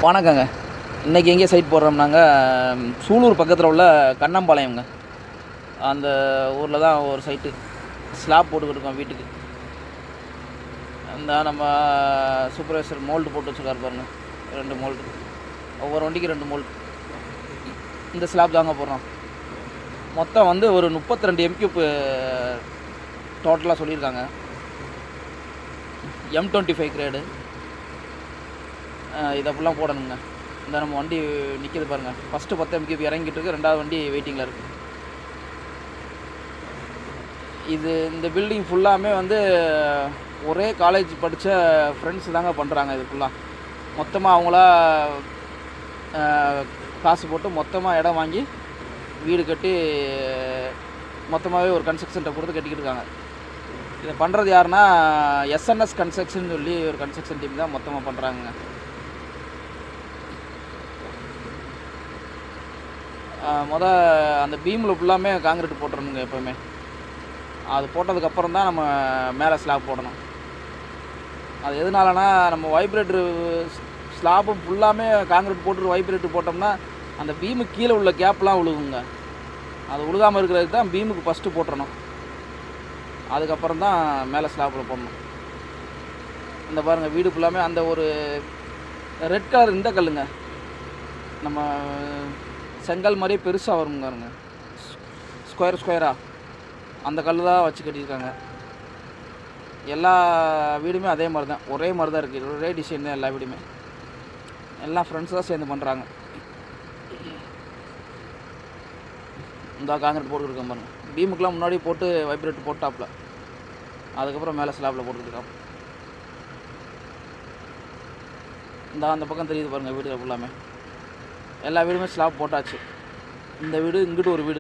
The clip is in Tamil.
வணக்கங்க. இன்றைக்கி எங்கே சைட் போடுறோம்னாங்க, சூலூர் பக்கத்தில் உள்ள கண்ணம்பாளையம்ங்க. அந்த ஊரில் தான் ஒரு சைட்டு ஸ்லாப் போட்டுக்கிட்டு இருக்கோம் வீட்டுக்கு. இந்த நம்ம சூப்பர்வைசர் மோல்டு போட்டு வச்சுருக்காரு பாருங்க, 2 மோல்டு, ஒவ்வொரு வண்டிக்கு 2 மோல்டு. இந்த ஸ்லாப் தாங்க போடுறோம். மொத்தம் வந்து ஒரு 32 M³ டோட்டலாக சொல்லியிருக்காங்க. M25 grade. இதை ஃபுல்லாக போடணுங்க. இந்த நம்ம வண்டி நிற்கிது பாருங்கள், ஃபஸ்ட்டு 10 M³ இறங்கிட்டு இருக்குது, 2வது வண்டி வெயிட்டிங்கில் இருக்குது. இந்த பில்டிங் ஃபுல்லாமே வந்து ஒரே காலேஜ் படித்த ஃப்ரெண்ட்ஸ் தாங்க பண்ணுறாங்க. இது ஃபுல்லாக மொத்தமாக அவங்களா காசு போட்டு மொத்தமாக இடம் வாங்கி வீடு கட்டி மொத்தமாகவே ஒரு கன்ஸ்ட்ரக்ஷன்கிட்ட கொடுத்து கட்டிக்கிட்டு இருக்காங்க. இதை பண்ணுறது யாருன்னா SNS கன்ஸ்ட்ரக்ஷன் சொல்லி ஒரு கன்ஸ்ட்ரக்ஷன் டீம் தான் மொத்தமாக பண்ணுறாங்க. அந்த பீமில் ஃபுல்லாமே காங்கிரீட் போட்டுறணுங்க எப்போவுமே. அது போட்டதுக்கப்புறம் தான் நம்ம மேலே ஸ்லாப் போடணும். அது எதனாலனா, நம்ம வைப்ரேட்ரு ஸ்லாப்பு ஃபுல்லாமே காங்கிரீட் போட்டு வைப்ரேட்ரு போட்டோம்னா அந்த பீமுக்கு கீழே உள்ள கேப்லாம் விழுகுங்க. அது விழுகாமல் இருக்கிறதுக்கு தான் பீமுக்கு ஃபஸ்ட்டு போட்டுறணும், அதுக்கப்புறம் தான் மேலே ஸ்லாப்பில் போடணும். இந்த பாருங்கள், வீடு ஃபுல்லாமே அந்த ஒரு ரெட் கலர் இந்த கல்லுங்க, நம்ம செங்கல் மாதிரியே பெருசாக வருங்க, ஸ்கொயராக அந்த கல் தான் வச்சு கட்டியிருக்காங்க. எல்லா வீடுமே அதே மாதிரி தான், ஒரே மாதிரி தான் இருக்குது, ஒரே டிசைன் தான் எல்லா வீடுமே. எல்லாம் ஃப்ரெண்ட்ஸ் தான் சேர்ந்து பண்ணுறாங்க. இந்த காங்கிரீட் போட்டுருக்கோம் பாருங்கள். பீமுக்கெலாம் முன்னாடி போட்டு வைப்ரேட் போட்டாப்பில், அதுக்கப்புறம் மேலே ஸ்லாப்பில் போட்டுருக்கான். அந்த பக்கம் தெரியுது பாருங்கள், வீடு ஃபுல்லாமே எல்லா வீடுமே ஸ்லாப் போட்டாச்சு. இந்த வீடு, இங்கிட்டு ஒரு வீடு.